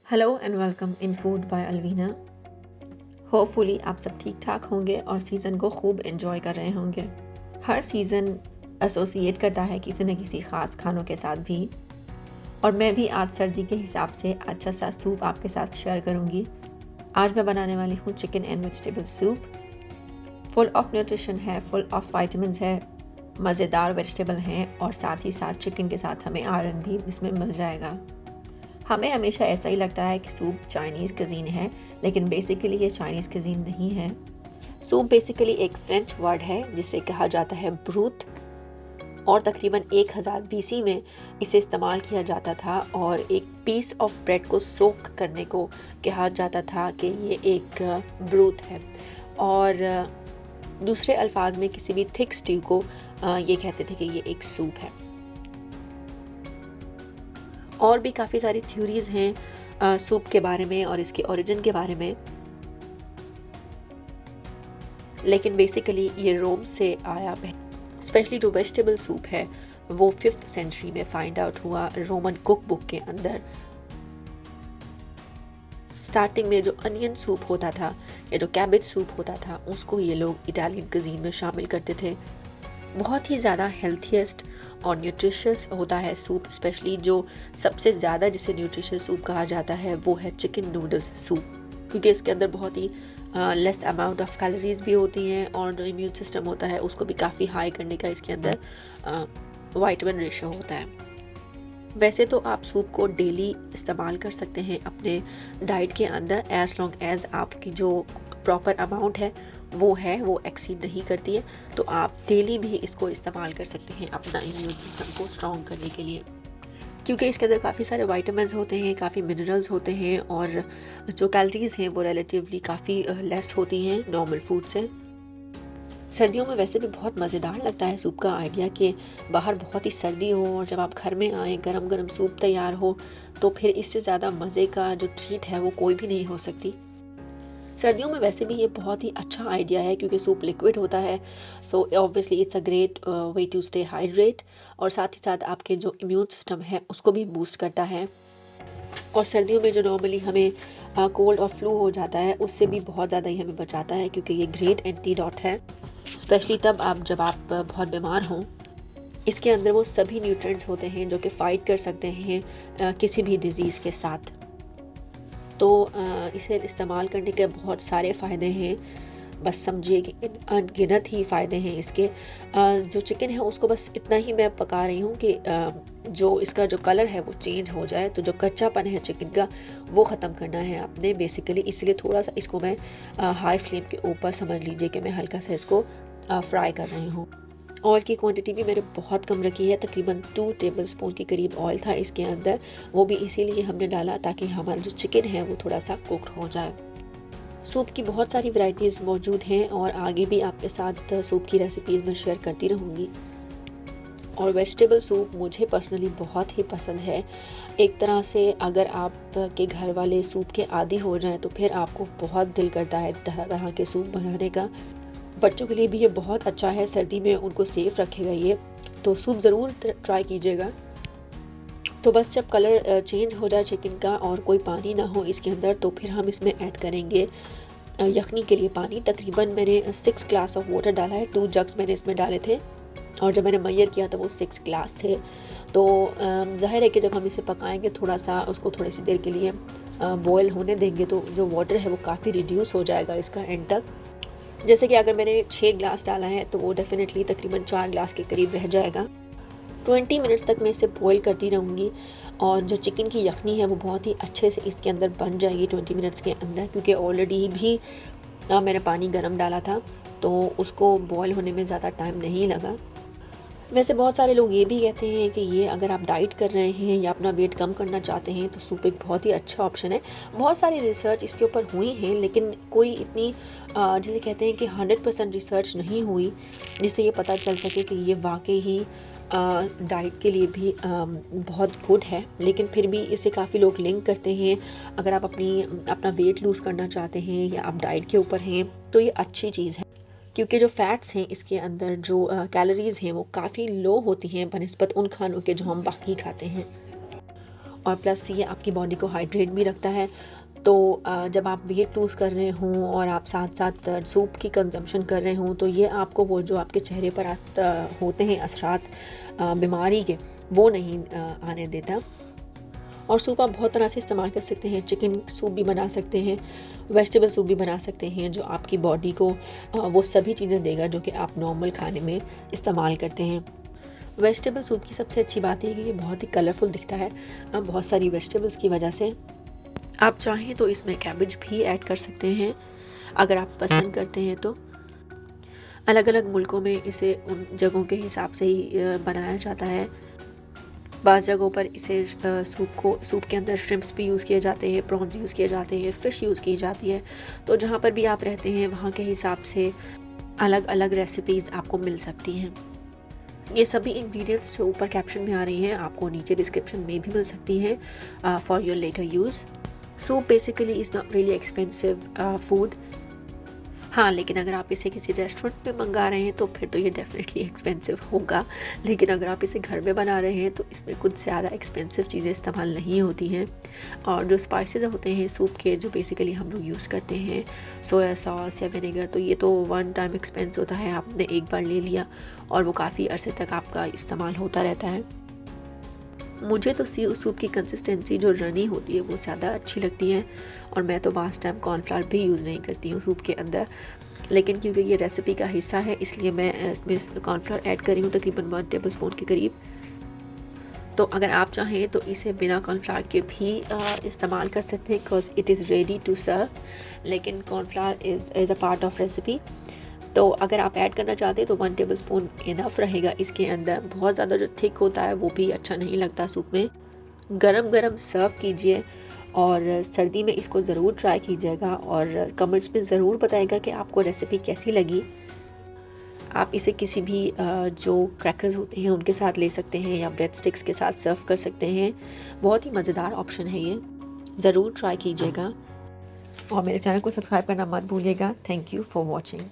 Hello and welcome in food by Alvina. Hopefully आप सब ठीक ठाक होंगे और सीज़न को खूब एंजॉय कर रहे होंगे। हर सीज़न एसोसिएट करता है किसी न किसी ख़ास खानों के साथ भी, और मैं भी आज सर्दी के हिसाब से अच्छा सा सूप आपके साथ शेयर करूंगी। आज मैं बनाने वाली हूँ chicken and vegetable soup. Full of nutrition है, फुल ऑफ वाइटामिन है, मज़ेदार वेजिटेबल हैं और साथ ही साथ चिकन के साथ हमें आयरन भी इसमें मिल जाएगा। हमें हमेशा ऐसा ही लगता है कि सूप चाइनीज़ कज़ीन है, लेकिन बेसिकली ये चाइनीज़ कज़ीन नहीं है। सूप बेसिकली एक फ्रेंच वर्ड है जिसे कहा जाता है ब्रूथ, और तकरीबन 1000 बीसी में इसे इस्तेमाल किया जाता था और एक पीस ऑफ ब्रेड को सोक करने को कहा जाता था कि ये एक ब्रूथ है, और दूसरे अल्फाज में किसी भी थिक स्ट्यू को ये कहते थे कि ये एक सूप है। और भी काफ़ी सारी थ्योरीज़ हैं सूप के बारे में और इसके ओरिजिन के बारे में, लेकिन बेसिकली ये रोम से आया। स्पेशली जो वेजिटेबल सूप है वो 5th सेंचुरी में फाइंड आउट हुआ रोमन कुक बुक के अंदर। स्टार्टिंग में जो अनियन सूप होता था या जो कैबेज सूप होता था उसको ये लोग इटालियन कुजीन में शामिल करते थे। बहुत ही ज़्यादा हेल्थीएस्ट और न्यूट्रिशियस होता है सूप, स्पेशली जो सबसे ज़्यादा जिसे न्यूट्रिशियस सूप कहा जाता है वो है चिकन नूडल्स सूप, क्योंकि इसके अंदर बहुत ही लेस अमाउंट ऑफ कैलोरीज भी होती हैं और जो इम्यून सिस्टम होता है उसको भी काफ़ी हाई करने का इसके अंदर वाइटामिन रेशो होता है। वैसे तो आप सूप को डेली इस्तेमाल कर सकते हैं अपने डाइट के अंदर, एज लॉन्ग एज आपकी जो प्रॉपर अमाउंट है वो एक्सीड नहीं करती है, तो आप डेली भी इसको इस्तेमाल कर सकते हैं अपना इम्यून सिस्टम को स्ट्रॉन्ग करने के लिए, क्योंकि इसके अंदर काफ़ी सारे वाइटामिन्स होते हैं, काफ़ी मिनरल्स होते हैं और जो कैलोरीज़ हैं वो रिलेटिवली काफ़ी लेस होती हैं नॉर्मल फूड से। सर्दियों में वैसे भी बहुत मज़ेदार लगता है सूप का आइडिया कि बाहर बहुत ही सर्दी हो और जब आप घर में आएँ गरम गरम सूप तैयार हो, तो फिर इससे ज़्यादा मज़े का जो ट्रीट है वो कोई भी नहीं हो सकती। सर्दियों में वैसे भी ये बहुत ही अच्छा आइडिया है क्योंकि सूप लिक्विड होता है, so obviously it's a great way to stay hydrate, और साथ ही साथ आपके जो इम्यून सिस्टम है उसको भी बूस्ट करता है। और सर्दियों में जो नॉर्मली हमें कोल्ड और फ्लू हो जाता है उससे भी बहुत ज़्यादा ही हमें बचाता है, क्योंकि ये ग्रेट एंटीडॉट है, स्पेशली तब जब आप बहुत बीमार हों। इसके अंदर वो सभी न्यूट्रिएंट्स होते हैं जो कि फ़ाइट कर सकते हैं किसी भी डिज़ीज़ के साथ। तो इसे इस्तेमाल करने के बहुत सारे फ़ायदे हैं, बस समझिए कि अनगिनत ही फ़ायदे हैं इसके। जो चिकन है उसको बस इतना ही मैं पका रही हूँ कि जो इसका जो कलर है वो चेंज हो जाए, तो जो कच्चापन है चिकन का वो ख़त्म करना है आपने बेसिकली, इसलिए थोड़ा सा इसको मैं हाई फ्लेम के ऊपर समझ लीजिए कि मैं हल्का सा इसको फ्राई कर रही हूँ। ऑयल की क्वांटिटी भी मैंने बहुत कम रखी है, तकरीबन 2 टेबलस्पून के करीब ऑयल था इसके अंदर, वो भी इसीलिए हमने डाला ताकि हमारा जो चिकन है वो थोड़ा सा कुक्ड हो जाए। सूप की बहुत सारी वैरायटीज़ मौजूद हैं और आगे भी आपके साथ सूप की रेसिपीज़ मैं शेयर करती रहूँगी। और वेजिटेबल सूप मुझे पर्सनली बहुत ही पसंद है। एक तरह से अगर आपके घर वाले सूप के आदी हो जाएं तो फिर आपको बहुत दिल करता है तरह तरह के सूप बनाने का। बच्चों के लिए भी ये बहुत अच्छा है, सर्दी में उनको सेफ रखेगा ये, तो सूप ज़रूर ट्राई कीजिएगा। तो बस जब कलर चेंज हो जाए चिकन का और कोई पानी ना हो इसके अंदर, तो फिर हम इसमें ऐड करेंगे यखनी के लिए पानी। तकरीबन मैंने 6 ग्लास ऑफ वाटर डाला है, 2 जग्स मैंने इसमें डाले थे, और जब मैंने मैयर किया तो वो 6 ग्लास थे। तो ज़ाहिर है कि जब हम इसे पकाएंगे थोड़ा सा उसको थोड़ी सी देर के लिए बॉयल होने देंगे तो जो वाटर है वो काफ़ी रिड्यूस हो जाएगा इसका एंड तक। जैसे कि अगर मैंने 6 ग्लास डाला है तो वो डेफिनेटली तकरीबन 4 ग्लास के करीब रह जाएगा। 20 मिनट्स तक मैं इसे बॉईल करती रहूँगी और जो चिकन की यखनी है वो बहुत ही अच्छे से इसके अंदर बन जाएगी 20 मिनट्स के अंदर, क्योंकि ऑलरेडी भी मैंने पानी गर्म डाला था तो उसको बॉईल होने में ज़्यादा टाइम नहीं लगा। वैसे बहुत सारे लोग ये भी कहते हैं कि ये अगर आप डाइट कर रहे हैं या अपना वेट कम करना चाहते हैं तो सूप एक बहुत ही अच्छा ऑप्शन है। बहुत सारी रिसर्च इसके ऊपर हुई हैं, लेकिन कोई इतनी जिसे कहते हैं कि 100% रिसर्च नहीं हुई जिससे ये पता चल सके कि ये वाकई ही डाइट के लिए भी बहुत गुड है। लेकिन फिर भी इसे काफ़ी लोग लिंक करते हैं। अगर आप अपना वेट लूज़ करना चाहते हैं या आप डाइट के ऊपर हैं तो ये अच्छी चीज़ है, क्योंकि जो फैट्स हैं इसके अंदर जो कैलोरीज़ हैं वो काफ़ी लो होती हैं बनिस्बत उन खानों के जो हम बाकी खाते हैं। और प्लस ये आपकी बॉडी को हाइड्रेट भी रखता है। तो जब आप वेट लूज़ कर रहे हों और आप साथ साथ सूप की कंजम्पशन कर रहे हों, तो ये आपको वो जो आपके चेहरे पर होते हैं असरात बीमारी के, वो नहीं आने देता। और सूप आप बहुत तरह से इस्तेमाल कर सकते हैं। चिकन सूप भी बना सकते हैं, वेजिटेबल सूप भी बना सकते हैं, जो आपकी बॉडी को वो सभी चीज़ें देगा जो कि आप नॉर्मल खाने में इस्तेमाल करते हैं। वेजिटेबल सूप की सबसे अच्छी बात ये है कि ये बहुत ही कलरफुल दिखता है बहुत सारी वेजिटेबल्स की वजह से। आप चाहें तो इसमें कैबेज भी ऐड कर सकते हैं अगर आप पसंद करते हैं तो। अलग अलग मुल्कों में इसे उन जगहों के हिसाब से ही बनाया जाता है। बाज़ जगहों पर इसे सूप के अंदर श्रिम्प्स भी यूज़ किए जाते हैं, प्रॉन्स यूज़ किए जाते हैं, फ़िश यूज़ की जाती है। तो जहाँ पर भी आप रहते हैं वहाँ के हिसाब से अलग अलग रेसिपीज़ आपको मिल सकती हैं। ये सभी इंग्रेडिएंट्स जो ऊपर कैप्शन में आ रही हैं आपको नीचे डिस्क्रिप्शन में भी मिल सकती हैं for your later use. Soup basically is not really expensive food. हाँ, लेकिन अगर आप इसे किसी रेस्टोरेंट में मंगा रहे हैं तो फिर तो ये डेफिनेटली एक्सपेंसिव होगा। लेकिन अगर आप इसे घर में बना रहे हैं तो इसमें कुछ ज़्यादा एक्सपेंसिव चीज़ें इस्तेमाल नहीं होती हैं। और जो स्पाइसेस होते हैं सूप के, जो बेसिकली हम लोग यूज़ करते हैं, सोया सॉस या विनेगर, तो ये तो वन टाइम एक्सपेंस होता है। आपने एक बार ले लिया और वो काफ़ी अरसे तक आपका इस्तेमाल होता रहता है। मुझे तो सूप की कंसिस्टेंसी जो रनी होती है वो ज़्यादा अच्छी लगती है। और मैं तो बास टाइम कॉर्नफ्लावर भी यूज़ नहीं करती हूँ सूप के अंदर, लेकिन क्योंकि ये रेसिपी का हिस्सा है इसलिए मैं इसमें कॉर्नफ्लावर ऐड कर रही हूँ तकरीबन 1 टेबलस्पून के करीब। तो अगर आप चाहें तो इसे बिना कॉर्नफ्लावर के भी इस्तेमाल कर सकते हैं, because it is ready to serve. लेकिन cornflour is a part of recipe. तो अगर आप ऐड करना चाहते हैं तो 1 टेबलस्पून इनफ रहेगा इसके अंदर। बहुत ज़्यादा जो थिक होता है वो भी अच्छा नहीं लगता सूप में। गरम गरम सर्व कीजिए और सर्दी में इसको ज़रूर ट्राई कीजिएगा और कमेंट्स में ज़रूर बताइएगा कि आपको रेसिपी कैसी लगी। आप इसे किसी भी जो क्रैकर्स होते हैं उनके साथ ले सकते हैं या ब्रेड स्टिक्स के साथ सर्व कर सकते हैं। बहुत ही मज़ेदार ऑप्शन है ये, ज़रूर ट्राई कीजिएगा और मेरे चैनल को सब्सक्राइब करना मत भूलिएगा। Thank you for watching.